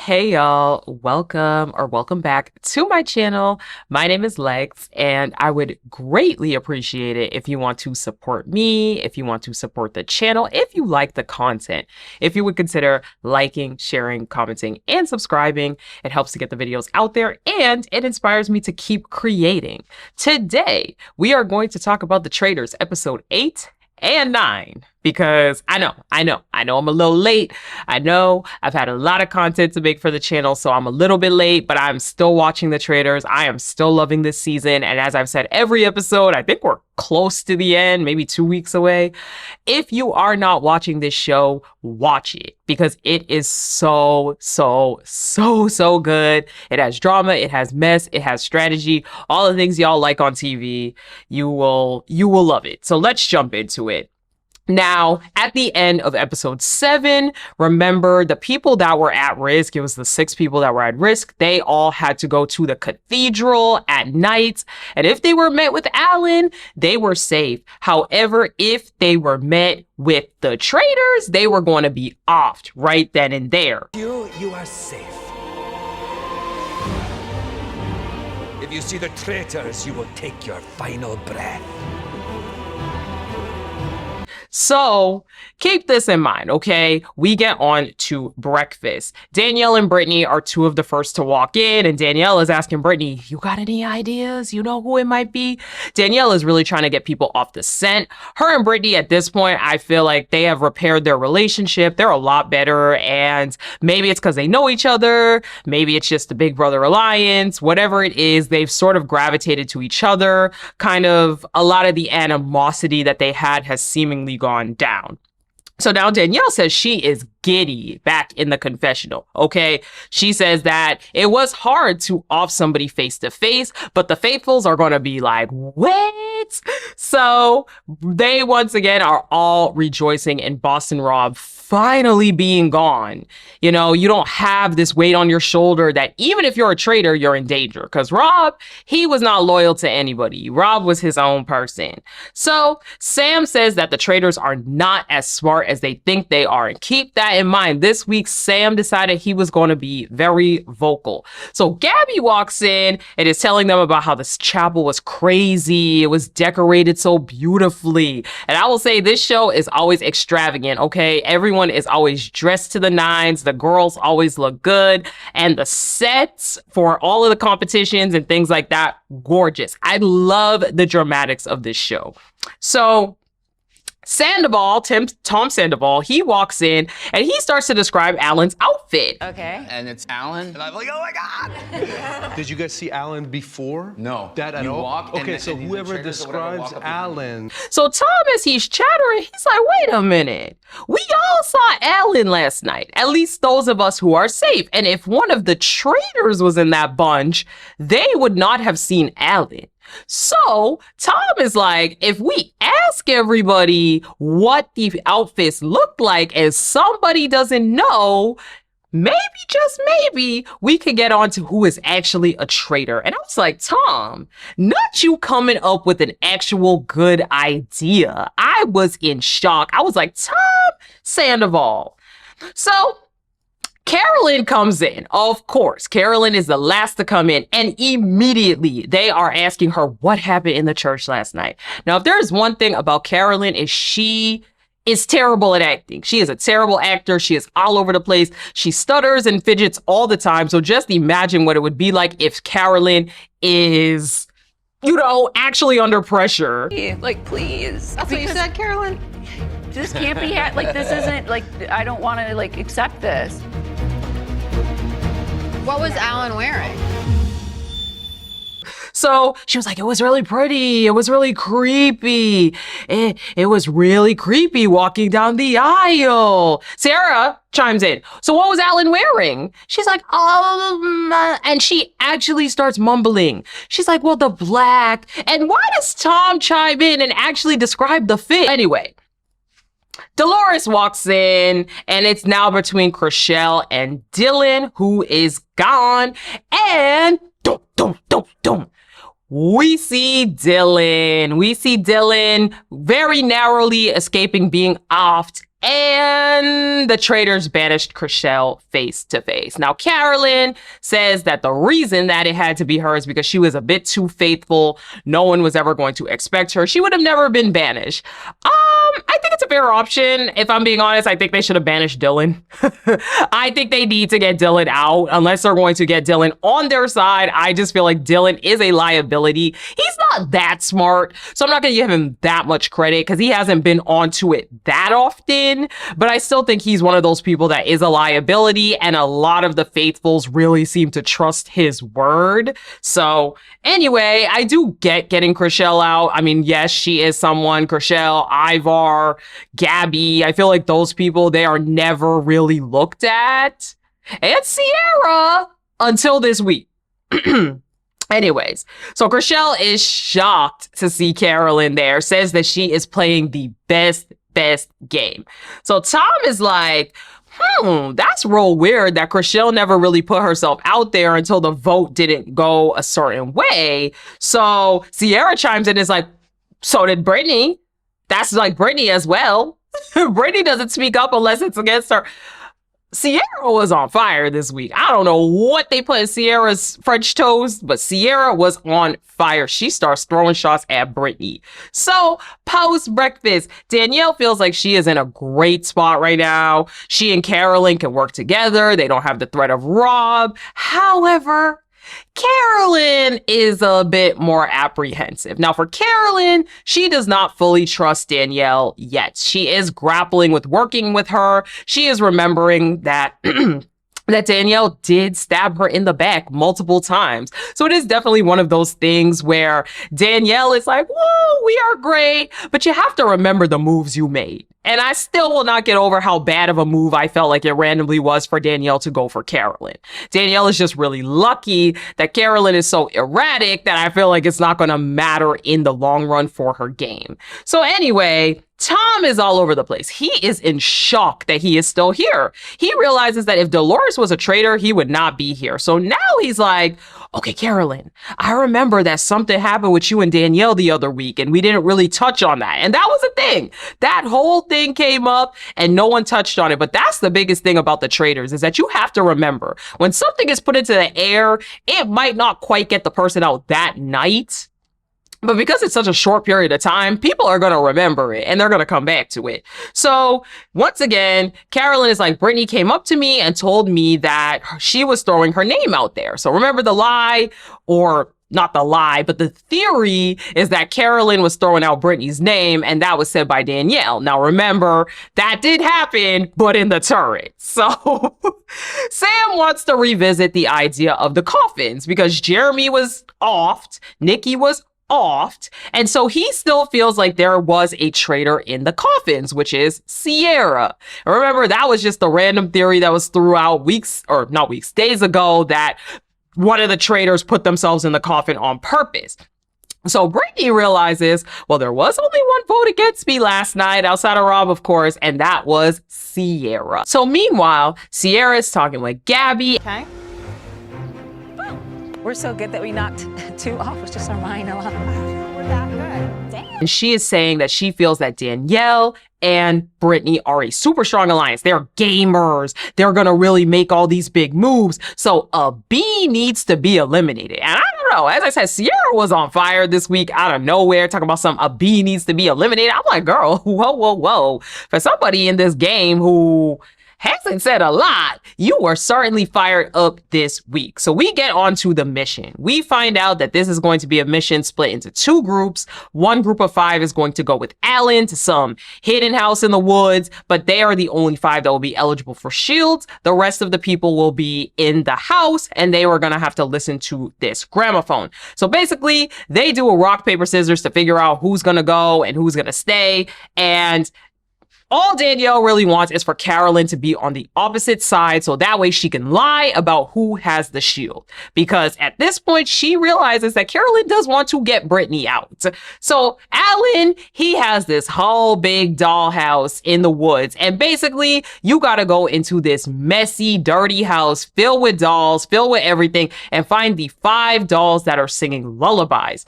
Hey y'all, welcome back to my channel. My name is Lex, and I would greatly appreciate it if you want to support me, if you want to support the channel, if you like the content, if you would consider liking, sharing, commenting, and subscribing. It helps to get the videos out there and it inspires me to keep creating. Today, we are going to talk about the Traitors episode 8 and 9 because I know I'm a little late. I know I've had a lot of content to make for the channel, so I'm a little bit late, but I'm still watching the Traitors. I am still loving this season, and as I've said every episode, I think we're close to the end, maybe 2 weeks away. If you are not watching this show, watch it because it is so good. It has drama, it has mess, it has strategy, all the things y'all like on TV. You will love it. So let's jump into it. Now, at the end of episode 7, remember the people that were at risk, it was the 6 people that were at risk, they all had to go to the cathedral at night. And if they were met with Alan, they were safe. However, if they were met with the traitors, they were going to be offed right then and there. You are safe. If you see the traitors, you will take your final breath. So keep this in mind, okay? We get on to breakfast. Danielle and Brittany are 2 of the first to walk in, and Danielle is asking Brittany, you got any ideas? You know who it might be? Danielle is really trying to get people off the scent. Her and Brittany at this point, I feel like they have repaired their relationship. They're a lot better, and maybe it's because they know each other. Maybe it's just the Big Brother alliance. Whatever it is, they've sort of gravitated to each other. Kind of a lot of the animosity that they had has seemingly gone down. So now Danielle says she is giddy back in the confessional, okay? She says that it was hard to off somebody face to face, but the faithfuls are going to be like, what? So they once again are all rejoicing in Boston Rob finally being gone. You know, you don't have this weight on your shoulder that even if you're a traitor, you're in danger. Because Rob, he was not loyal to anybody. Rob was his own person. So Sam says that the traitors are not as smart as they think they are. And keep that in mind. This week, Sam decided he was going to be very vocal. So Gabby walks in and is telling them about how this chapel was crazy. It was decorated so beautifully. And I will say this show is always extravagant, okay? Everyone is always dressed to the nines. The girls always look good. And the sets for all of the competitions and things like that, gorgeous. I love the dramatics of this show. So Sandoval, Tom Sandoval, he walks in and he starts to describe Alan's outfit. Okay. And it's Alan. And I'm like, oh my God! Did you guys see Alan before? No. That at you all? Walk okay, so whoever describes Alan. So Tom, as he's chattering, he's like, wait a minute. We all saw Alan last night. At least those of us who are safe. And if one of the traitors was in that bunch, they would not have seen Alan. So Tom is like, if we ask everybody what the outfits look like and somebody doesn't know, maybe, just maybe, we could get on to who is actually a traitor. And I was like, Tom, not you coming up with an actual good idea. I was in shock. I was like, Tom Sandoval. So Carolyn comes in. Of course, Carolyn is the last to come in, and immediately they are asking her what happened in the church last night. Now, if there is one thing about Carolyn, is she is terrible at acting. She is a terrible actor. She is all over the place. She stutters and fidgets all the time. So just imagine what it would be like if Carolyn is, you know, actually under pressure. Like, please. That's what you said, Carolyn? This can't be, like, this isn't, like, I don't want to, like, accept this. What was Alan wearing? So she was like, it was really pretty. It was really creepy. It was really creepy walking down the aisle. Sarah chimes in. So what was Alan wearing? She's like, and she actually starts mumbling. She's like, well, the black. And why does Tom chime in and actually describe the fit? Anyway, Dolores walks in, and it's now between Chriselle and Dylan, who is gone. And we see Dylan. We see Dylan very narrowly escaping being offed. And the traitors banished Chriselle face to face. Now, Carolyn says that the reason that it had to be her is because she was a bit too faithful. No one was ever going to expect her. She would have never been banished. I think it's a fair option. If I'm being honest, I think they should have banished Dylan. I think they need to get Dylan out unless they're going to get Dylan on their side. I just feel like Dylan is a liability. He's not that smart, so I'm not going to give him that much credit because he hasn't been onto it that often. But I still think he's one of those people that is a liability, and a lot of the faithfuls really seem to trust his word. So anyway, I do get getting Chriselle out. I mean, yes, she is someone. Chriselle, Ivar, Gabby, I feel like those people, they are never really looked at. And Sierra until this week. Anyways, so Chriselle is shocked to see Carolyn there, says that she is playing the best game. So Tom is like, that's real weird that Chriselle never really put herself out there until the vote didn't go a certain way. So Sierra chimes in and is like, so did Brittany. That's like Brittany as well. Brittany doesn't speak up unless it's against her. Sierra was on fire this week. I don't know what they put in Sierra's French toast, but Sierra was on fire. She starts throwing shots at Brittany. So post breakfast, Danielle feels like she is in a great spot right now. She and Carolyn can work together. They don't have the threat of Rob. However, Carolyn is a bit more apprehensive. Now, for Carolyn, she does not fully trust Danielle yet. She is grappling with working with her. She is remembering that that Danielle did stab her in the back multiple times. So it is definitely one of those things where Danielle is like, whoa, we are great, but you have to remember the moves you made. And I still will not get over how bad of a move I felt like it randomly was for Danielle to go for Carolyn. Danielle is just really lucky that Carolyn is so erratic that I feel like it's not going to matter in the long run for her game. So anyway, Tom is all over the place. He is in shock that he is still here. He realizes that if Dolores was a traitor, he would not be here. So now he's like, okay, Carolyn, I remember that something happened with you and Danielle the other week, and we didn't really touch on that. And that was a thing. That whole thing came up and no one touched on it. But that's the biggest thing about the traitors is that you have to remember when something is put into the air, it might not quite get the person out that night. But because it's such a short period of time, people are going to remember it and they're going to come back to it. So once again, Carolyn is like, Brittany came up to me and told me that she was throwing her name out there. So remember the lie, or not the lie, but the theory is that Carolyn was throwing out Brittany's name, and that was said by Danielle. Now remember, that did happen, but in the turret. So Sam wants to revisit the idea of the coffins because Jeremy was offed, Nikki was offed, and so he still feels like there was a traitor in the coffins, which is Sierra. Remember, that was just a random theory that was throughout days ago, that one of the traitors put themselves in the coffin on purpose. So Brittany realizes, well, there was only one vote against me last night, outside of Rob, of course, and that was Sierra. So meanwhile, Sierra is talking with Gabby. Okay. We're so good that we knocked 2 off. It's just our mind a lot. We're that good. Damn. And she is saying that she feels that Danielle and Brittany are a super strong alliance. They're gamers. They're going to really make all these big moves. So a B needs to be eliminated. And I don't know. As I said, Sierra was on fire this week out of nowhere, talking about a B needs to be eliminated. I'm like, girl, whoa. For somebody in this game who hasn't said a lot, you were certainly fired up this week. So we get on to the mission. We find out that this is going to be a mission split into 2 groups. One group of 5 is going to go with Alan to some hidden house in the woods, but they are the only 5 that will be eligible for shields. The rest of the people will be in the house, and they were going to have to listen to this gramophone. So basically, they do a rock, paper, scissors to figure out who's going to go and who's going to stay. And all Danielle really wants is for Carolyn to be on the opposite side, so that way she can lie about who has the shield. Because at this point, she realizes that Carolyn does want to get Brittany out. So Alan, he has this whole big dollhouse in the woods. And basically, you gotta go into this messy, dirty house filled with dolls, filled with everything, and find the 5 dolls that are singing lullabies.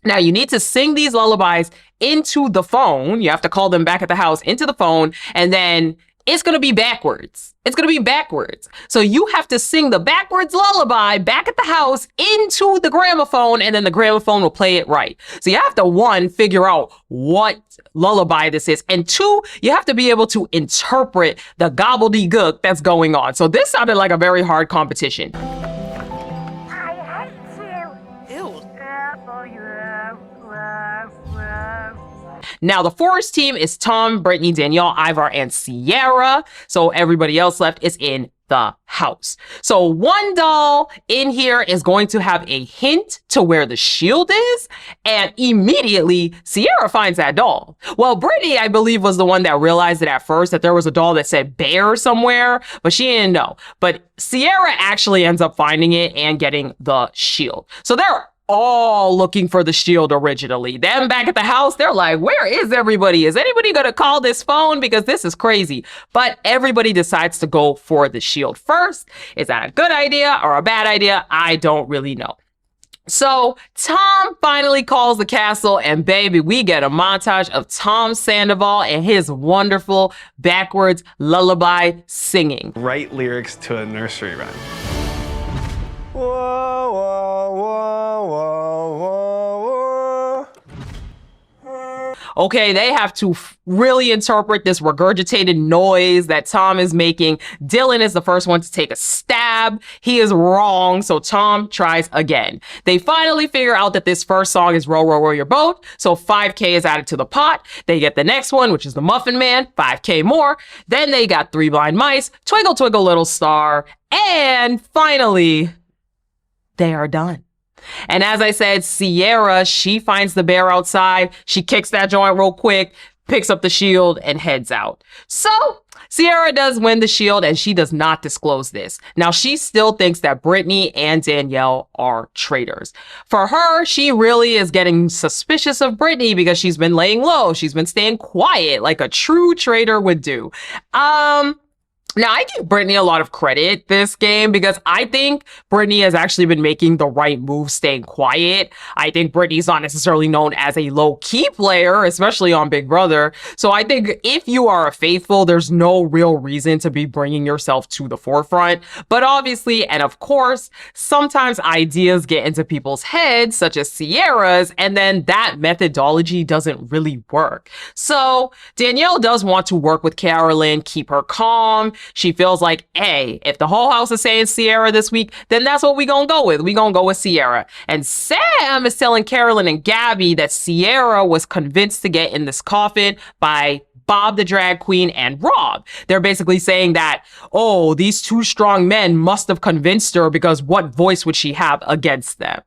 Now, you need to sing these lullabies into the phone. You have to call them back at the house into the phone, and then it's going to be backwards. It's going to be backwards. So you have to sing the backwards lullaby back at the house into the gramophone, and then the gramophone will play it right. So you have to, one, figure out what lullaby this is, and two, you have to be able to interpret the gobbledygook that's going on. So this sounded like a very hard competition. Now, the Forest team is Tom, Brittany, Danielle, Ivar, and Sierra. So everybody else left is in the house. So one doll in here is going to have a hint to where the shield is, and immediately Sierra finds that doll. Well, Brittany, I believe, was the one that realized it at first, that there was a doll that said bear somewhere, but she didn't know. But Sierra actually ends up finding it and getting the shield. So they're all looking for the shield originally. Then back at the house, they're like, where is everybody? Is anybody gonna call this phone? Because this is crazy. But everybody decides to go for the shield first. Is that a good idea or a bad idea? I don't really know. So Tom finally calls the castle, and baby, we get a montage of Tom Sandoval and his wonderful backwards lullaby singing. Write lyrics to a nursery rhyme. Whoa, whoa, whoa, whoa, whoa, whoa. Okay, they have to really interpret this regurgitated noise that Tom is making. Dylan is the first one to take a stab. He is wrong, so Tom tries again. They finally figure out that this first song is Row, Row, Row Your Boat, so 5K is added to the pot. They get the next one, which is the Muffin Man, 5K more. Then they got Three Blind Mice, Twinkle, Twinkle, Little Star, and finally, they are done. And as I said, Sierra, she finds the bear outside. She kicks that joint real quick, picks up the shield, and heads out. So Sierra does win the shield, and she does not disclose this. Now, she still thinks that Brittany and Danielle are traitors. For her, she really is getting suspicious of Brittany because she's been laying low. She's been staying quiet like a true traitor would do. Now, I give Brittany a lot of credit this game because I think Brittany has actually been making the right move staying quiet. I think Brittany's not necessarily known as a low-key player, especially on Big Brother. So I think if you are a faithful, there's no real reason to be bringing yourself to the forefront. But obviously, and of course, sometimes ideas get into people's heads, such as Sierra's, and then that methodology doesn't really work. So Danielle does want to work with Carolyn, keep her calm. She feels like, hey, if the whole house is saying Sierra this week, then that's what we gonna go with. We gonna go with Sierra. And Sam is telling Carolyn and Gabby that Sierra was convinced to get in this coffin by Bob the drag queen and Rob. They're basically saying that, oh, these two strong men must have convinced her because what voice would she have against them?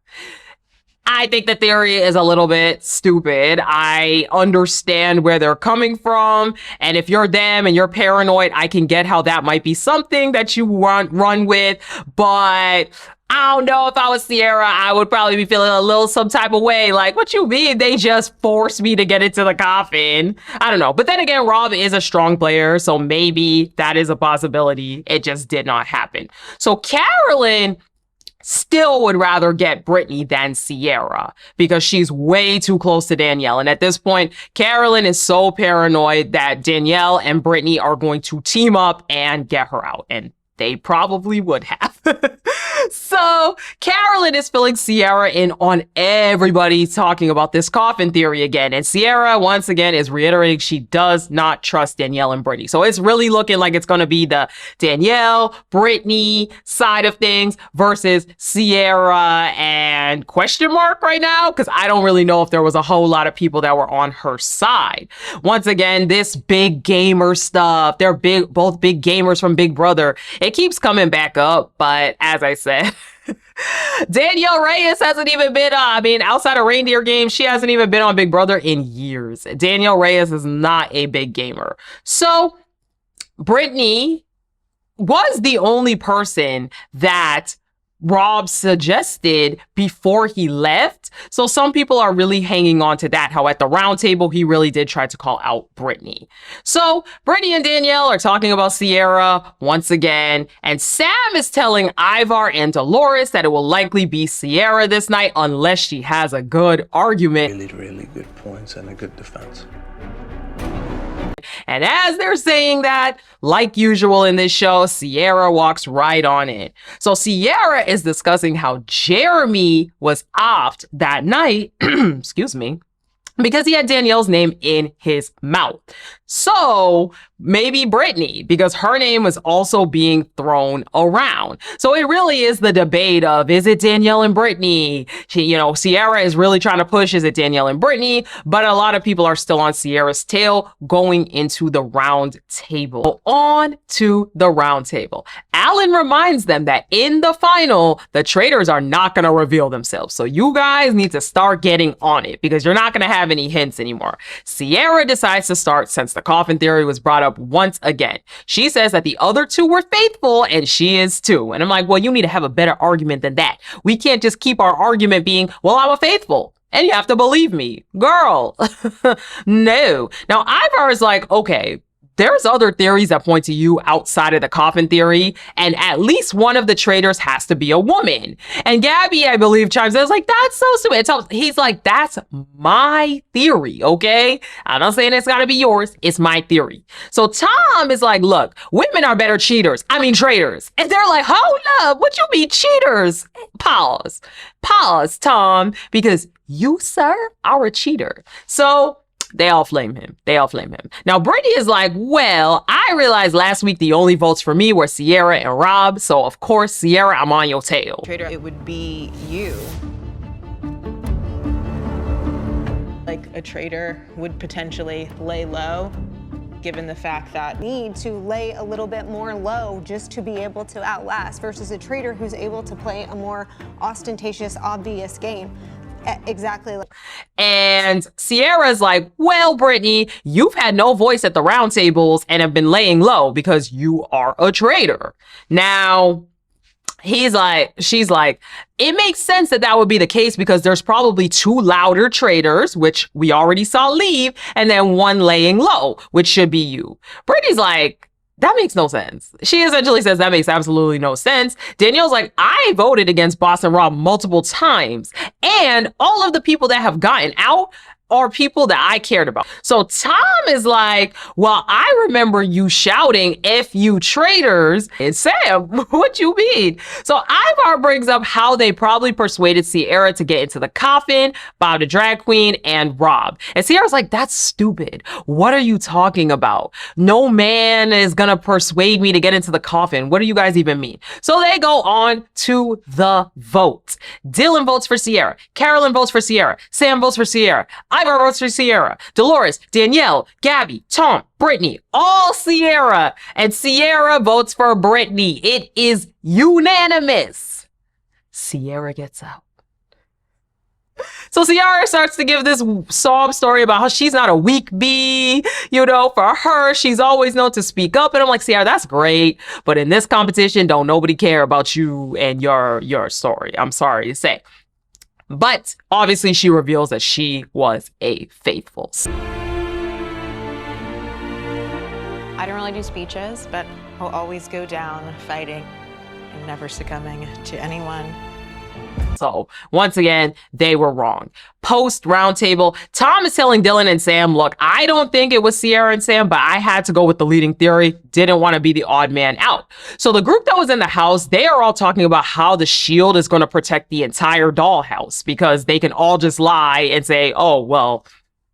I think the theory is a little bit stupid. I understand where they're coming from. And if you're them and you're paranoid, I can get how that might be something that you want run with. But I don't know, if I was Sierra, I would probably be feeling a little some type of way. Like, what you mean? They just forced me to get into the coffin. I don't know. But then again, Rob is a strong player, so maybe that is a possibility. It just did not happen. So Carolyn still would rather get Brittany than Sierra because she's way too close to Danielle. And at this point, Carolyn is so paranoid that Danielle and Brittany are going to team up and get her out. And they probably would have. So Carolyn is filling Sierra in on everybody talking about this coffin theory again. And Sierra, once again, is reiterating she does not trust Danielle and Brittany. So it's really looking like it's going to be the Danielle, Brittany side of things versus Sierra and question mark right now, because I don't really know if there was a whole lot of people that were on her side. Once again, this big gamer stuff, they're both big gamers from Big Brother. It keeps coming back up, but as I said, Danielle Reyes hasn't even been, outside of Reindeer Games, she hasn't even been on Big Brother in years. Danielle Reyes is not a big gamer. So Brittany was the only person that Rob suggested before he left. So some people are really hanging on to that, how at the round table, he really did try to call out Brittany. So Brittany and Danielle are talking about Sierra once again, and Sam is telling Ivar and Dolores that it will likely be Sierra this night unless she has a good argument. Really good points and a good defense. And as they're saying that, like usual in this show, Sierra walks right on in. So Sierra is discussing how Jeremy was offed that night, excuse me, because he had Danielle's name in his mouth. So maybe Brittany, because her name was also being thrown around. So it really is the debate of, is it Danielle and Brittany? Sierra is really trying to push, is it Danielle and Brittany? But a lot of people are still on Sierra's tail going into the round table. On to the round table. Alan reminds them that in the final, the traitors are not going to reveal themselves. So you guys need to start getting on it because you're not going to have any hints anymore. Sierra decides to start since the coffin theory was brought up once again. She says that the other two were faithful and she is too. And I'm like, well, you need to have a better argument than that. We can't just keep our argument being, well, I'm a faithful. And you have to believe me. Girl. No. Now, Ivar is like, okay, there's other theories that point to you outside of the coffin theory, and at least one of the traitors has to be a woman. And Gabby, I believe, chimes in. I was like, that's so stupid. He's like, that's my theory, okay? I'm not saying it's gotta be yours. It's my theory. So Tom is like, look, women are better traitors. And they're like, hold up, what you mean cheaters? Pause, Tom, because you, sir, are a cheater. So they all flame him. Now, Brittany is like, well, I realized last week the only votes for me were Sierra and Rob. So, of course, Sierra, I'm on your tail. Traitor, it would be you. Like a traitor would potentially lay low, given the fact that Need to lay a little bit more low just to be able to outlast versus a traitor who's able to play a more ostentatious, obvious game. Exactly. And Sierra's like, well, Brittany, you've had no voice at the round tables and have been laying low because you are a traitor. Now, she's like, it makes sense that would be the case because there's probably two louder traitors, which we already saw leave, and then one laying low, which should be you. Brittany's like, that makes no sense. She essentially says that makes absolutely no sense. Danielle's like, I voted against Boss and Rob multiple times, and all of the people that have gotten out are people that I cared about. So Tom is like, well, I remember you shouting, F you traitors. And Sam, what you mean? So Ivar brings up how they probably persuaded Sierra to get into the coffin, Bob the drag queen, and Rob. And Sierra's like, that's stupid. What are you talking about? No man is gonna persuade me to get into the coffin. What do you guys even mean? So they go on to the vote. Dylan votes for Sierra. Carolyn votes for Sierra. Sam votes for Sierra. Ivar votes for Sierra. Dolores, Danielle, Gabby, Tom, Brittany, all Sierra. And Sierra votes for Brittany. It is unanimous. Sierra gets out. So Sierra starts to give this sob story about how she's not a weak bee. For her, she's always known to speak up. And I'm like, Sierra, that's great. But in this competition, don't nobody care about you and your story. I'm sorry to say. But obviously she reveals that she was a faithful. I don't really do speeches, but I'll always go down fighting and never succumbing to anyone. So once again, they were wrong. Post roundtable, Tom is telling Dylan and Sam, look, I don't think it was Sierra and Sam, but I had to go with the leading theory. Didn't want to be the odd man out. So the group that was in the house, they are all talking about how the shield is going to protect the entire dollhouse because they can all just lie and say, oh, well,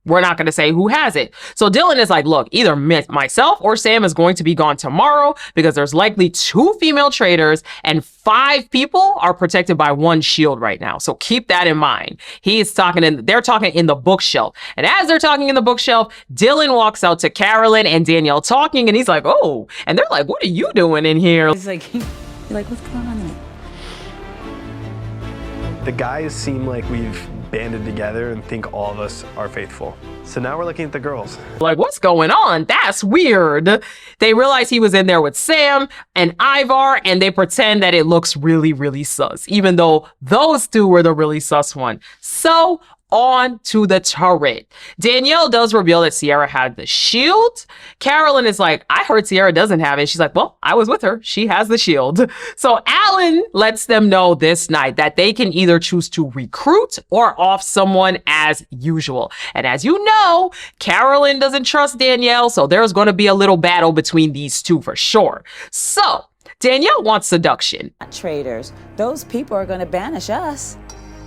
we're not going to say who has it. So Dylan is like, look, either myself or Sam is going to be gone tomorrow because there's likely 2 female traitors and 5 people are protected by 1 shield right now. So keep that in mind. They're talking in the bookshelf. And as they're talking in the bookshelf, Dylan walks out to Carolyn and Danielle talking and he's like, oh, and they're like, what are you doing in here? He's like, what's going on there? The guys seem like we've banded together and think all of us are faithful. So now we're looking at the girls. Like, what's going on? That's weird. They realize he was in there with Sam and Ivar, and they pretend that it looks really, really sus, even though those two were the really sus one. So on to the turret. Danielle does reveal that Sierra had the shield. Carolyn is like, I heard Sierra doesn't have it. She's like, well, I was with her. She has the shield. So Alan lets them know this night that they can either choose to recruit or off someone as usual. And as you know, Carolyn doesn't trust Danielle, so there's going to be a little battle between these two for sure. So Danielle wants seduction. Traitors. Those people are going to banish us.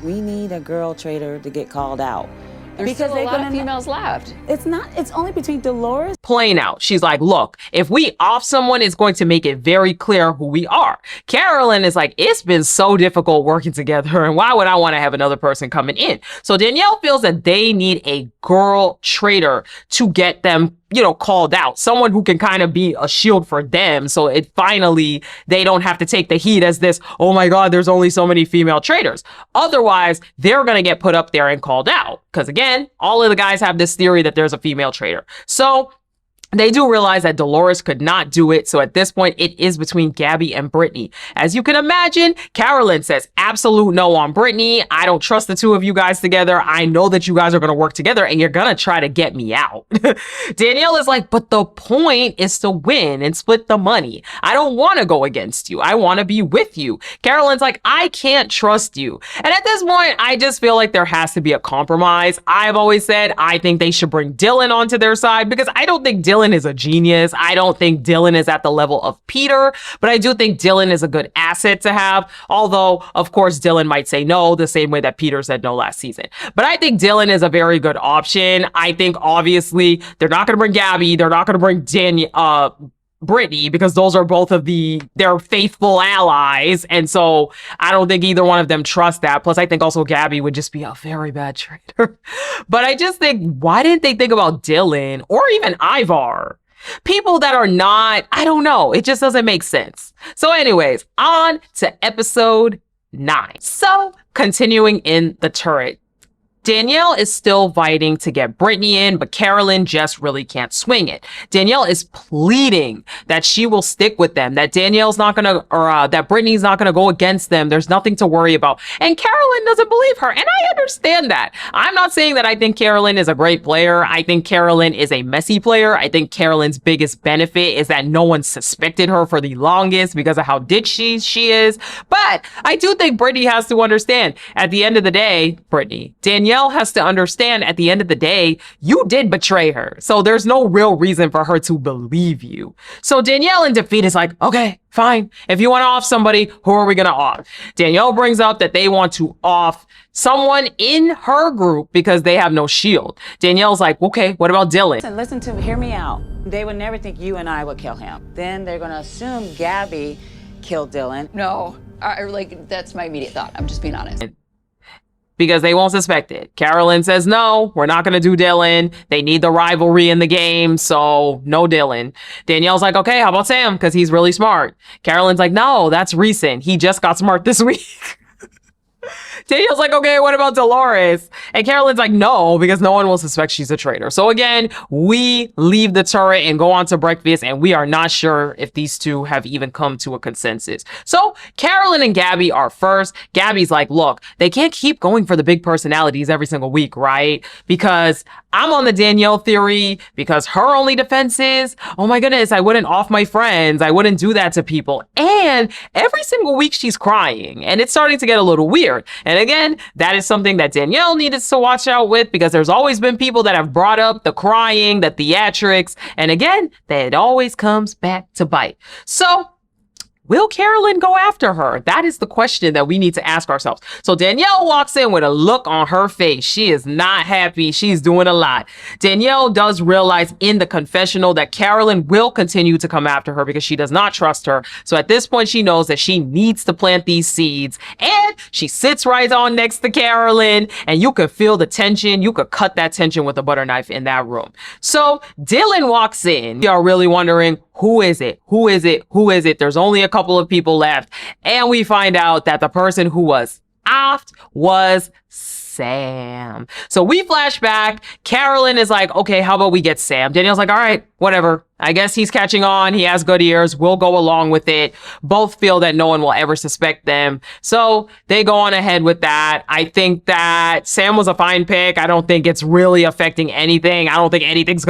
We need a girl traitor to get called out. There's still a lot of females left. It's only between Dolores. Plain out. She's like, look, if we off someone, it's going to make it very clear who we are. Carolyn is like, it's been so difficult working together, and why would I want to have another person coming in? So Danielle feels that they need a girl traitor to get them, called out. Someone who can kind of be a shield for them. So they don't have to take the heat as this, oh my God, there's only so many female traitors. Otherwise, they're going to get put up there and called out. Because again, all of the guys have this theory that there's a female traitor. So they do realize that Dolores could not do it. So at this point, it is between Gabby and Brittany. As you can imagine, Carolyn says absolute no on Brittany. I don't trust the two of you guys together. I know that you guys are going to work together and you're going to try to get me out. Danielle is like, but the point is to win and split the money. I don't want to go against you. I want to be with you. Carolyn's like, I can't trust you. And at this point, I just feel like there has to be a compromise. I've always said I think they should bring Dylan onto their side because I don't think Dylan is a genius. I don't think Dylan is at the level of Peter, but I do think Dylan is a good asset to have. Although, of course, Dylan might say no the same way that Peter said no last season. But I think Dylan is a very good option. I think obviously they're not going to bring Gabby. They're not going to bring Brittany, because those are both of their faithful allies. And so I don't think either one of them trust that. Plus, I think also Gabby would just be a very bad traitor. But I just think, why didn't they think about Dylan or even Ivar? People that are not, I don't know. It just doesn't make sense. So anyways, on to episode 9. So continuing in the turret. Danielle is still fighting to get Brittany in, but Carolyn just really can't swing it. Danielle is pleading that she will stick with them, that that Brittany's not gonna go against them. There's nothing to worry about. And Carolyn doesn't believe her. And I understand that. I'm not saying that I think Carolyn is a great player. I think Carolyn is a messy player. I think Carolyn's biggest benefit is that no one suspected her for the longest because of how ditchy she is. But I do think Brittany has to understand at the end of the day, Danielle has to understand at the end of the day, you did betray her. So there's no real reason for her to believe you. So Danielle in defeat is like, okay, fine. If you want to off somebody, who are we going to off? Danielle brings up that they want to off someone in her group because they have no shield. Danielle's like, okay, what about Dylan? Listen to me, hear me out. They would never think you and I would kill him. Then they're going to assume Gabby killed Dylan. No, that's my immediate thought. I'm just being honest. Because they won't suspect it. Carolyn says, no, we're not going to do Dylan. They need the rivalry in the game, so no Dylan. Danielle's like, okay, how about Sam? Because he's really smart. Carolyn's like, no, that's recent. He just got smart this week. Danielle's like, okay, what about Dolores? And Carolyn's like, no, because no one will suspect she's a traitor. So again, we leave the turret and go on to breakfast, and we are not sure if these two have even come to a consensus. So Carolyn and Gabby are first. Gabby's like, look, they can't keep going for the big personalities every single week, right? Because I'm on the Danielle theory, because her only defense is, oh my goodness, I wouldn't off my friends. I wouldn't do that to people. And every single week she's crying, and it's starting to get a little weird. And again, that is something that Danielle needed to watch out with, because there's always been people that have brought up the crying, the theatrics, and again, that always comes back to bite. So will Carolyn go after her? That is the question that we need to ask ourselves. So Danielle walks in with a look on her face. She is not happy. She's doing a lot. Danielle does realize in the confessional that Carolyn will continue to come after her because she does not trust her. So at this point, she knows that she needs to plant these seeds. And she sits right on next to Carolyn, and you could feel the tension. You could cut that tension with a butter knife in that room. So Dylan walks in. We are really wondering, who is it? Who is it? Who is it? There's only a couple of people left. And we find out that the person who was offed was Sam. So we flash back. Carolyn is like, okay, how about we get Sam? Danielle's like, all right, whatever. I guess he's catching on. He has good ears. We'll go along with it. Both feel that no one will ever suspect them. So they go on ahead with that. I think that Sam was a fine pick. I don't think it's really affecting anything. I don't think anyone's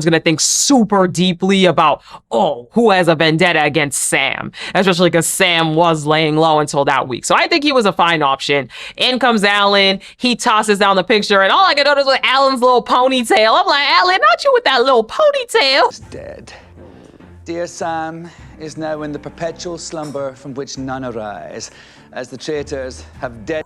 gonna think super deeply about, oh, who has a vendetta against Sam, especially because Sam was laying low until that week. So I think he was a fine option. In comes Alan. He tosses down the picture, and all I can notice was Alan's little ponytail. I'm like, Alan, not you with that little ponytail. Is dead. Dear Sam is now in the perpetual slumber from which none arise, as the traitors have dead.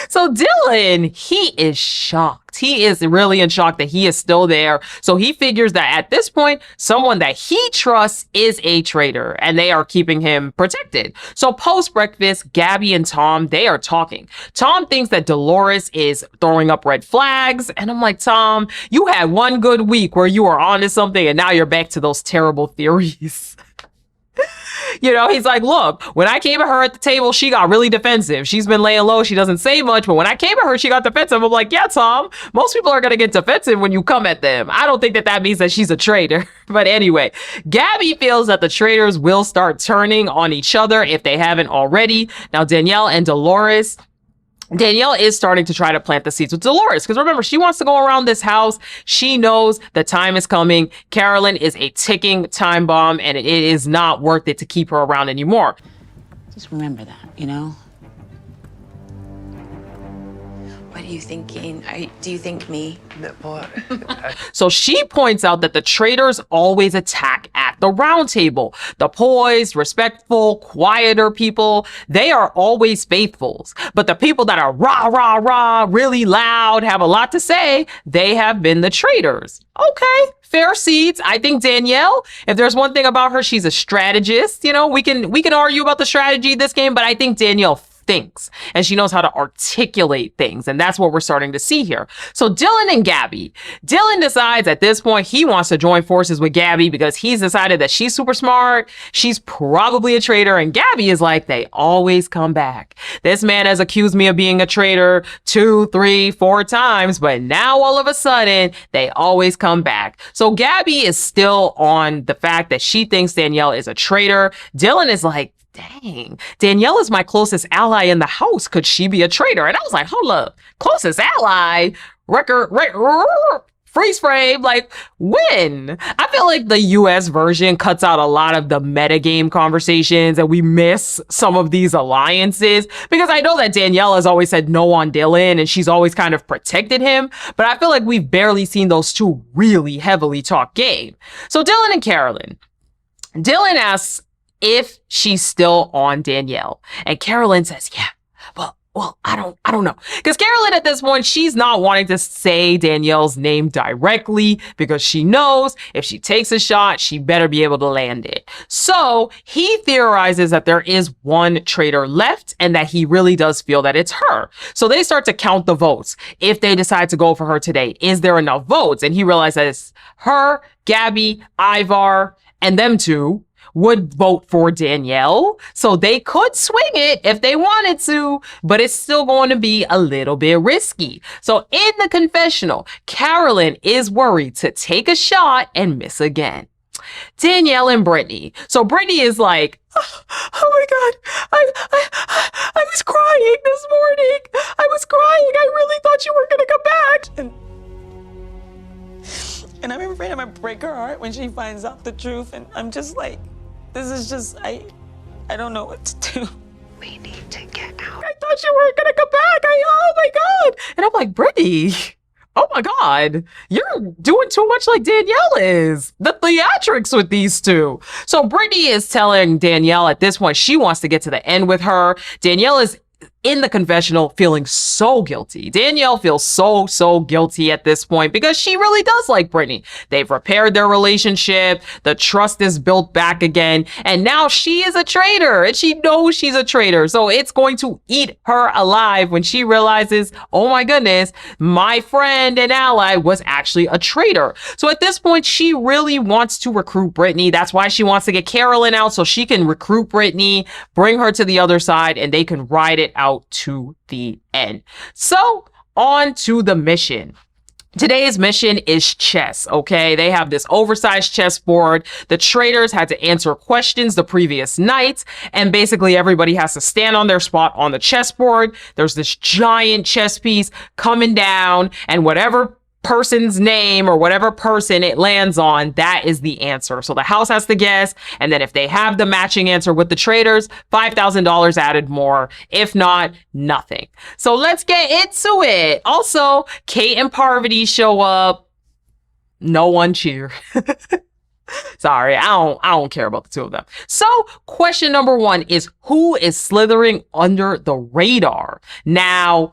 So Dylan, he is shocked. He is really in shock that he is still there. So he figures that at this point, someone that he trusts is a traitor, and they are keeping him protected. So post breakfast, Gabby and Tom, they are talking. Tom thinks that Dolores is throwing up red flags. And I'm like, Tom, you had one good week where you were onto something, and now you're back to those terrible theories. You know, he's like, look, when I came at her at the table, she got really defensive. She's been laying low. She doesn't say much. But when I came at her, she got defensive. I'm like, yeah, Tom, most people are going to get defensive when you come at them. I don't think that means that she's a traitor. But anyway, Gabby feels that the traitors will start turning on each other if they haven't already. Now, Danielle and Dolores. Danielle is starting to try to plant the seeds with Dolores because remember, she wants to go around this house. She knows the time is coming. Carolyn is a ticking time bomb, and it is not worth it to keep her around anymore. Just remember that, you know? What are you thinking? Do you think me? So she points out that the traitors always attack at the round table. The poised, respectful, quieter people, they are always faithfuls. But the people that are rah, rah, rah, really loud, have a lot to say, they have been the traitors. Okay, fair seats. I think Danielle, if there's one thing about her, she's a strategist. You know, we can argue about the strategy of this game, but I think Danielle thinks and she knows how to articulate things, and that's what we're starting to see here. So Dylan and Gabby. Dylan decides at this point he wants to join forces with Gabby because he's decided that she's super smart, she's probably a traitor, and Gabby is like, they always come back. This man has accused me of being a traitor 2, 3, 4 times, but now all of a sudden they always come back. So Gabby is still on the fact that she thinks Danielle is a traitor. Dylan is like, dang, Danielle is my closest ally in the house. Could she be a traitor? And I was like, hold up, closest ally? Freeze frame, like when? I feel like the US version cuts out a lot of the metagame conversations and we miss some of these alliances because I know that Danielle has always said no on Dylan and she's always kind of protected him, but I feel like we've barely seen those two really heavily talk game. So Dylan and Carolyn. Dylan asks if she's still on Danielle. And Carolyn says, yeah, well, I don't know. Because Carolyn at this point, she's not wanting to say Danielle's name directly because she knows if she takes a shot, she better be able to land it. So he theorizes that there is one traitor left and that he really does feel that it's her. So they start to count the votes. If they decide to go for her today, is there enough votes? And he realizes it's her, Gabby, Ivar, and them two would vote for Danielle. So they could swing it if they wanted to, but it's still going to be a little bit risky. So in the confessional, Carolyn is worried to take a shot and miss again. Danielle and Brittany. So Brittany is like, oh my God, I was crying this morning. I was crying. I really thought you were going to come back. And I'm afraid I'm gonna break her heart when she finds out the truth. And I'm just like, this is just, I don't know what to do. We need to get out. I thought you weren't gonna come back. Oh my God. And I'm like, Brittany, oh my God, you're doing too much like Danielle is. The theatrics with these two. So Brittany is telling Danielle at this point, she wants to get to the end with her. Danielle is in the confessional feeling so guilty. Danielle feels so guilty at this point because she really does like Brittany. They've repaired their relationship. The trust is built back again. And now she is a traitor and she knows she's a traitor. So it's going to eat her alive when she realizes, oh my goodness, my friend and ally was actually a traitor. So at this point, she really wants to recruit Brittany. That's why she wants to get Carolyn out so she can recruit Brittany, bring her to the other side, and they can ride it out out to the end. So on to the mission. Today's mission is chess, okay? They have this oversized chessboard. The traitors had to answer questions the previous night, and basically everybody has to stand on their spot on the chessboard. There's this giant chess piece coming down, and whatever person's name or whatever person it lands on, that is the answer. So the house has to guess, and then if they have the matching answer with the traitors, $5,000 added more. If not, nothing. So let's get into it. Also, Kate and Parvati show up. No one cheer. Sorry, I don't care about the two of them. So question number 1 is, who is slithering under the radar? Now,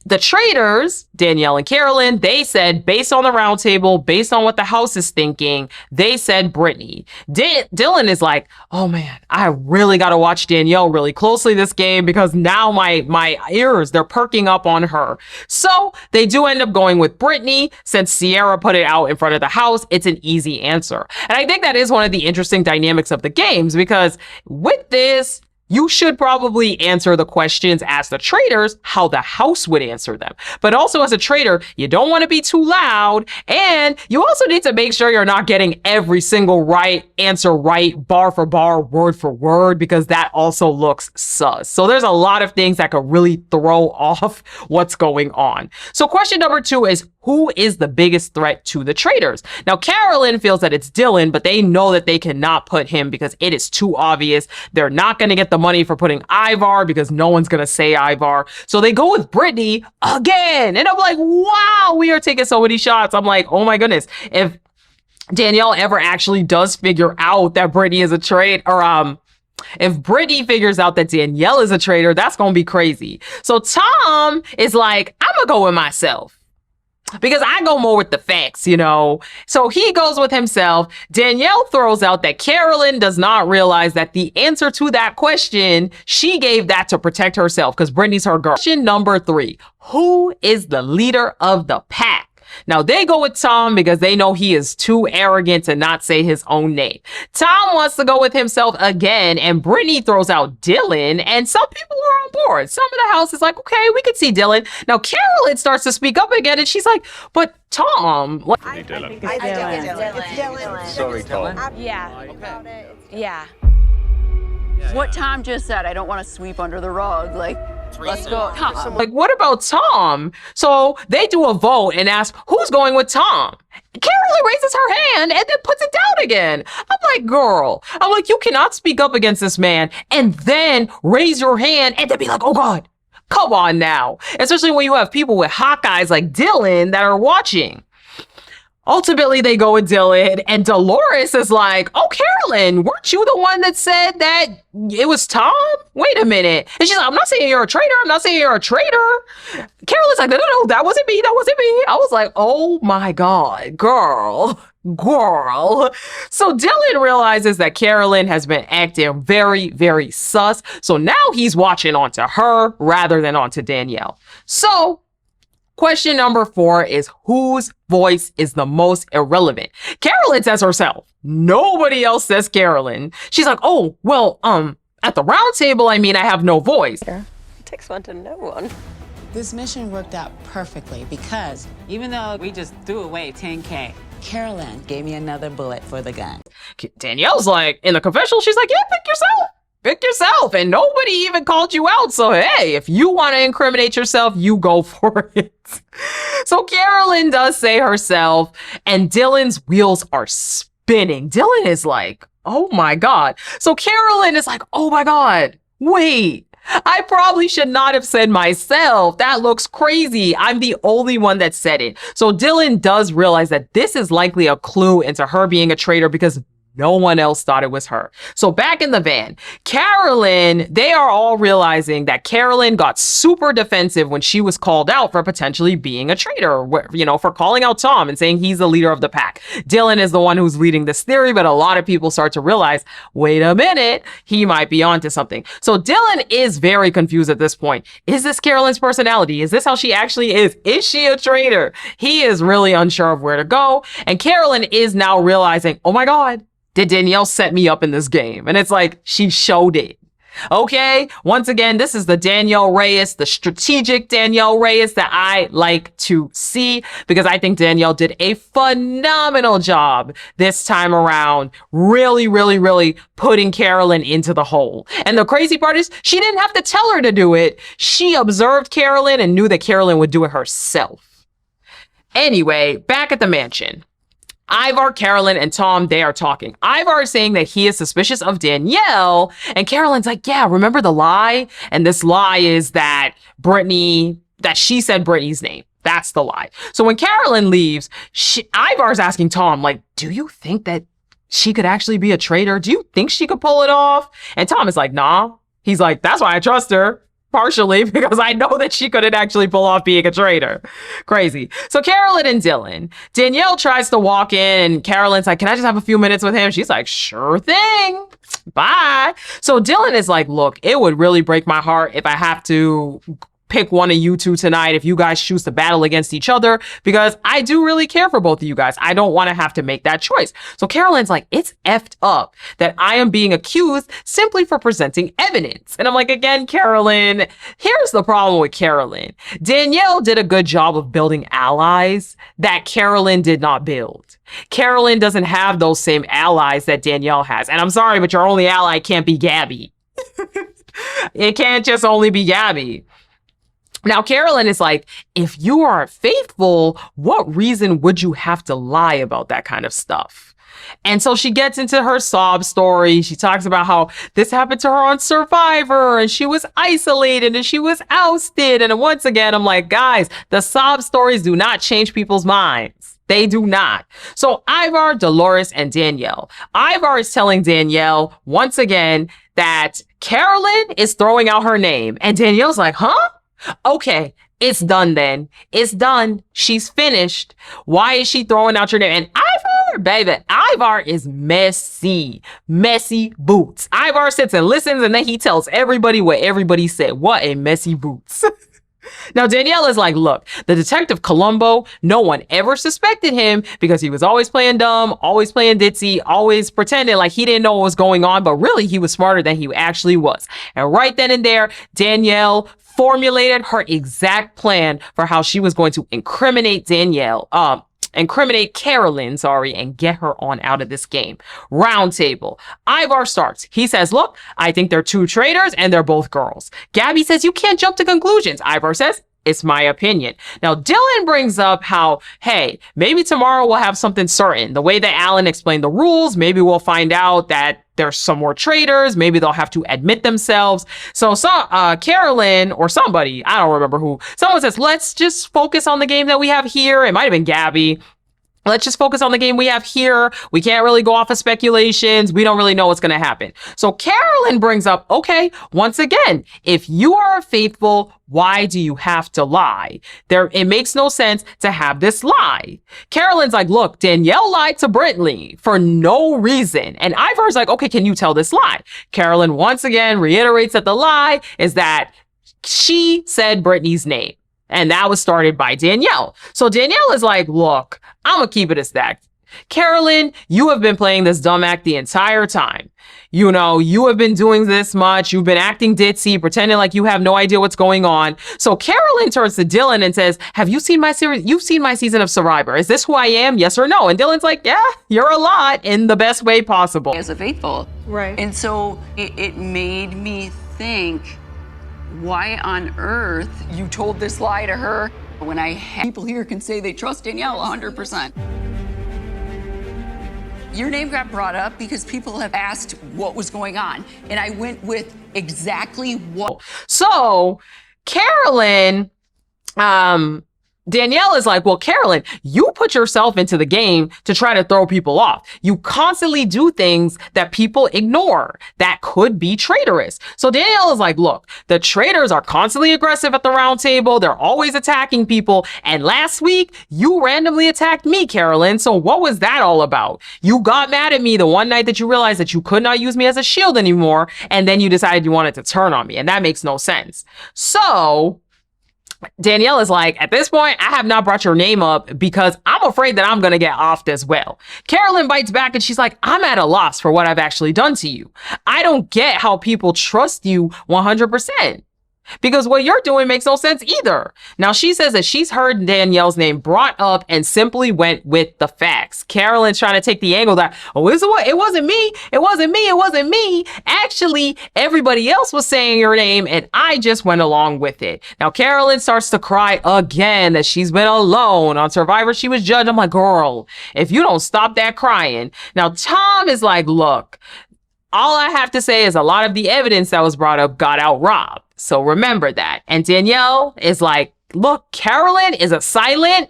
the traitors, Danielle and Carolyn, they said, based on the roundtable, based on what the house is thinking, they said Brittany. Dylan is like, oh man, I really got to watch Danielle really closely this game because now my ears, they're perking up on her. So they do end up going with Brittany. Since Sierra put it out in front of the house, it's an easy answer. And I think that is one of the interesting dynamics of the games, because with this, you should probably answer the questions as the traitors, how the house would answer them. But also as a traitor, you don't want to be too loud. And you also need to make sure you're not getting every single answer right, bar for bar, word for word, because that also looks sus. So there's a lot of things that could really throw off what's going on. So question number 2 is, who is the biggest threat to the traitors? Now, Carolyn feels that it's Dylan, but they know that they cannot put him because it is too obvious. They're not going to get the money for putting Ivar because no one's going to say Ivar. So they go with Brittany again. And I'm like, wow, we are taking so many shots. I'm like, oh my goodness. If Danielle ever actually does figure out that Brittany is a traitor, or if Brittany figures out that Danielle is a traitor, that's going to be crazy. So Tom is like, I'm going to go with myself, because I go more with the facts, you know. So he goes with himself. Danielle throws out that Carolyn does not realize that the answer to that question, she gave that to protect herself because Brittany's her girl. Question number 3, who is the leader of the pack? Now, they go with Tom because they know he is too arrogant to not say his own name. Tom wants to go with himself again, and Brittany throws out Dylan, and some people are on board. Some of the house is like, okay, we could see Dylan. Now, Carolyn starts to speak up again, and she's like, but Tom... I think it's Dylan. Sorry, Tom. Yeah. Yeah. What Tom just said, I don't want to sweep under the rug. Like, let's go. Tom. Like, what about Tom? So they do a vote and ask, who's going with Tom? Carolyn raises her hand and then puts it down again. I'm like, girl, I'm like, you cannot speak up against this man and then raise your hand and then be like, oh God, come on now. Especially when you have people with hawk eyes like Dylan that are watching. Ultimately, they go with Dylan, and Dolores is like, oh, Carolyn, weren't you the one that said that it was Tom? Wait a minute. And she's like, I'm not saying you're a traitor. I'm not saying you're a traitor. Carolyn's like, no, that wasn't me. That wasn't me. I was like, oh my God, girl. So Dylan realizes that Carolyn has been acting very, very sus. So now he's watching onto her rather than onto Danielle. So question number 4 is, whose voice is the most irrelevant? Carolyn says herself. Nobody else says Carolyn. She's like, oh, well, at the round table, I mean, I have no voice. It takes one to know one. This mission worked out perfectly because even though we just threw away 10K, Carolyn gave me another bullet for the gun. Danielle's like, in the confessional, she's like, yeah, pick yourself. Pick yourself, and nobody even called you out. So, hey, if you want to incriminate yourself, you go for it. So Carolyn does say herself, and Dylan's wheels are spinning. Dylan is like, oh my God. So Carolyn is like, oh my God, wait. I probably should not have said myself. That looks crazy. I'm the only one that said it. So Dylan does realize that this is likely a clue into her being a traitor because no one else thought it was her. So back in the van, Carolyn, they are all realizing that Carolyn got super defensive when she was called out for potentially being a traitor, you know, for calling out Tom and saying he's the leader of the pack. Dylan is the one who's leading this theory, but a lot of people start to realize, wait a minute, he might be onto something. So Dylan is very confused at this point. Is this Carolyn's personality? Is this how she actually is? Is she a traitor? He is really unsure of where to go. And Carolyn is now realizing, oh my God, did Danielle set me up in this game? And it's like, she showed it. Okay, once again, this is the Danielle Reyes, the strategic Danielle Reyes that I like to see, because I think Danielle did a phenomenal job this time around, really, really, really putting Carolyn into the hole. And the crazy part is she didn't have to tell her to do it. She observed Carolyn and knew that Carolyn would do it herself. Anyway, back at the mansion. Ivar, Carolyn, and Tom, they are talking. Ivar is saying that he is suspicious of Danielle, and Carolyn's like, yeah, remember the lie? And this lie is that she said Brittany's name. That's the lie. So when Carolyn leaves, Ivar's asking Tom, like, do you think that she could actually be a traitor? Do you think she could pull it off? And Tom is like, nah. He's like, that's why I trust her. Partially because I know that she couldn't actually pull off being a traitor. Crazy. So Carolyn and Dylan. Danielle tries to walk in and Carolyn's like, can I just have a few minutes with him? She's like, sure thing. Bye. So Dylan is like, look, it would really break my heart if I have to pick one of you two tonight if you guys choose to battle against each other, because I do really care for both of you guys. I don't want to have to make that choice. So Carolyn's like, it's effed up that I am being accused simply for presenting evidence. And I'm like, again, Carolyn, here's the problem with Carolyn. Danielle did a good job of building allies that Carolyn did not build. Carolyn doesn't have those same allies that Danielle has. And I'm sorry, but your only ally can't be Gabby. It can't just only be Gabby. Now, Carolyn is like, if you are faithful, what reason would you have to lie about that kind of stuff? And so she gets into her sob story. She talks about how this happened to her on Survivor and she was isolated and she was ousted. And once again, I'm like, guys, the sob stories do not change people's minds. They do not. So Ivar, Dolores, and Danielle. Ivar is telling Danielle once again that Carolyn is throwing out her name. And Danielle's like, huh? Okay, it's done then. It's done. She's finished. Why is she throwing out your name? And Ivar, baby, Ivar is messy. Messy boots. Ivar sits and listens and then he tells everybody what everybody said. What a messy boots. Now, Danielle is like, look, the detective Columbo, no one ever suspected him because he was always playing dumb, always playing ditzy, always pretending like he didn't know what was going on, but really he was smarter than he actually was. And right then and there, Danielle formulated her exact plan for how she was going to incriminate Carolyn, and get her on out of this game. Round table. Ivar starts. He says, look, I think they're two traitors and they're both girls. Gabby says, you can't jump to conclusions. Ivar says, it's my opinion. Now, Dylan brings up how, hey, maybe tomorrow we'll have something certain. The way that Alan explained the rules, maybe we'll find out that there's some more traitors. Maybe they'll have to admit themselves. So Carolyn or somebody, I don't remember who, someone says, let's just focus on the game that we have here. It might have been Gabby. Let's just focus on the game we have here. We can't really go off of speculations. We don't really know what's going to happen. So Carolyn brings up, okay, once again, if you are faithful, why do you have to lie? It makes no sense to have this lie. Carolyn's like, look, Danielle lied to Brittany for no reason. And Ivar's like, okay, can you tell this lie? Carolyn once again reiterates that the lie is that she said Brittany's name. And that was started by Danielle. So Danielle is like, look, I'm gonna keep it a stack. Carolyn, you have been playing this dumb act the entire time. You know, you have been doing this much. You've been acting ditzy, pretending like you have no idea what's going on. So Carolyn turns to Dylan and says, have you seen my series? You've seen my season of Survivor. Is this who I am? Yes or no? And Dylan's like, yeah, you're a lot in the best way possible. As a faithful. Right. And so it made me think, why on earth you told this lie to her when people here can say they trust Danielle 100%. Your name got brought up because people have asked what was going on. And I went with exactly what. So Carolyn, Danielle is like, well, Carolyn, you put yourself into the game to try to throw people off. You constantly do things that people ignore that could be traitorous. So Danielle is like, look, the traitors are constantly aggressive at the round table. They're always attacking people. And last week, you randomly attacked me, Carolyn. So what was that all about? You got mad at me the one night that you realized that you could not use me as a shield anymore. And then you decided you wanted to turn on me. And that makes no sense. So Danielle is like, at this point, I have not brought your name up because I'm afraid that I'm going to get offed as well. Carolyn bites back and she's like, I'm at a loss for what I've actually done to you. I don't get how people trust you 100%. Because what you're doing makes no sense either. Now, she says that she's heard Danielle's name brought up and simply went with the facts. Carolyn's trying to take the angle that, oh, it wasn't me. It wasn't me. It wasn't me. Actually, everybody else was saying your name and I just went along with it. Now, Carolyn starts to cry again that she's been alone. On Survivor, she was judged. I'm like, girl, if you don't stop that crying. Now, Tom is like, look, all I have to say is a lot of the evidence that was brought up got out robbed. So remember that. And Danielle is like, look, Carolyn is a silent.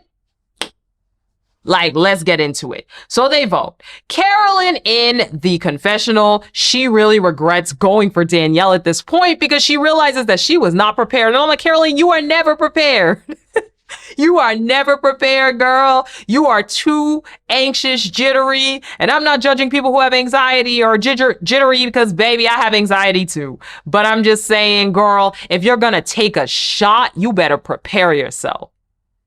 Like, let's get into it. So they vote. Carolyn in the confessional, she really regrets going for Danielle at this point because she realizes that she was not prepared. And I'm like, Carolyn, you are never prepared. You are never prepared, girl. You are too anxious, jittery. And I'm not judging people who have anxiety or jittery because, baby, I have anxiety too. But I'm just saying, girl, if you're going to take a shot, you better prepare yourself.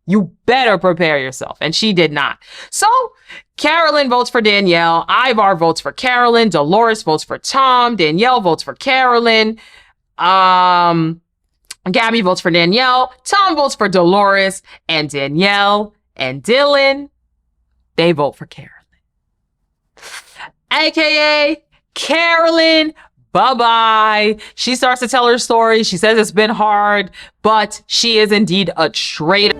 You better prepare yourself. And she did not. So Carolyn votes for Danielle. Ivar votes for Carolyn. Dolores votes for Tom. Danielle votes for Carolyn. Gabby votes for Danielle, Tom votes for Dolores, and Danielle and Dylan, they vote for Carolyn. AKA Carolyn, bye-bye. She starts to tell her story. She says it's been hard, but she is indeed a traitor.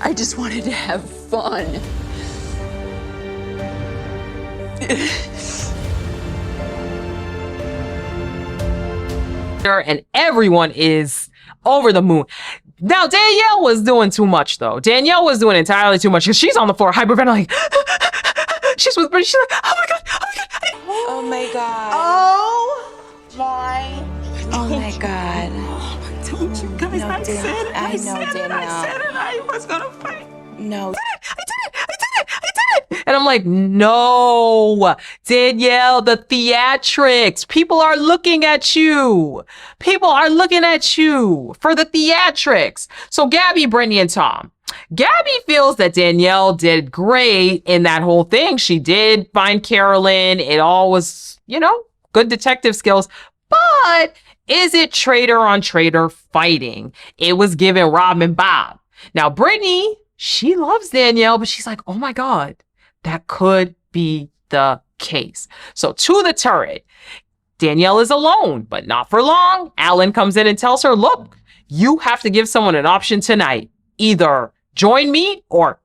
I just wanted to have fun. And everyone is over the moon. Now, Danielle was doing too much, though. Danielle was doing entirely too much because she's on the floor hyperventilating. She's with Brittany. She's like, oh my God, oh my God. Oh my God. Oh my God. Don't you guys, No, I said it. I know, Danielle. I said it. I was gonna fight. No. I did it. And I'm like, no, Danielle, the theatrics. People are looking at you. People are looking at you for the theatrics. So Gabby, Brittany, and Tom. Gabby feels that Danielle did great in that whole thing. She did find Carolyn. It all was, good detective skills. But is it traitor on traitor fighting? It was given Rob and Bob. Now, Brittany, she loves Danielle, but she's like, oh my God, that could be the case. So to the turret, Danielle is alone, but not for long. Alan comes in and tells her, look, you have to give someone an option tonight. Either join me or...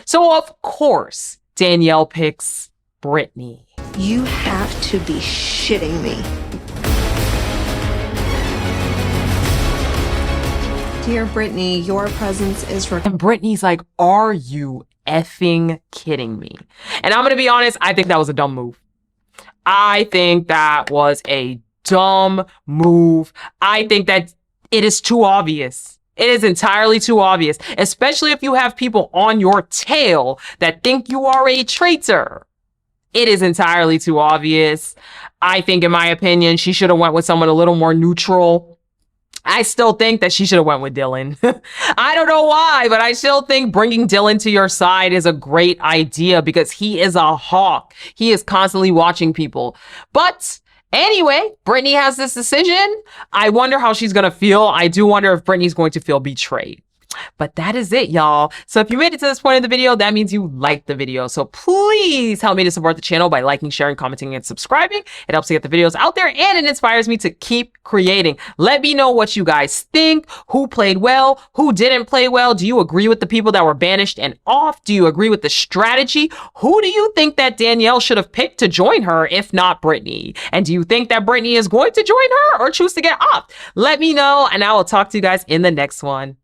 So of course, Danielle picks Brittany. You have to be shitting me. Dear Brittany, your presence is required. And Brittany's like, are you effing kidding me? And I'm going to be honest, I think that was a dumb move. I think that was a dumb move. I think that it is too obvious. It is entirely too obvious, especially if you have people on your tail that think you are a traitor. It is entirely too obvious. I think, in my opinion, she should have went with someone a little more neutral. I still think that she should have went with Dylan. I don't know why, but I still think bringing Dylan to your side is a great idea because he is a hawk. He is constantly watching people. But anyway, Brittany has this decision. I wonder how she's going to feel. I do wonder if Brittany's going to feel betrayed. But that is it, y'all. So if you made it to this point of the video, that means you liked the video. So please help me to support the channel by liking, sharing, commenting, and subscribing. It helps to get the videos out there and it inspires me to keep creating. Let me know what you guys think. Who played well? Who didn't play well? Do you agree with the people that were banished and off? Do you agree with the strategy? Who do you think that Danielle should have picked to join her, if not Brittany? And do you think that Brittany is going to join her or choose to get off? Let me know and I will talk to you guys in the next one.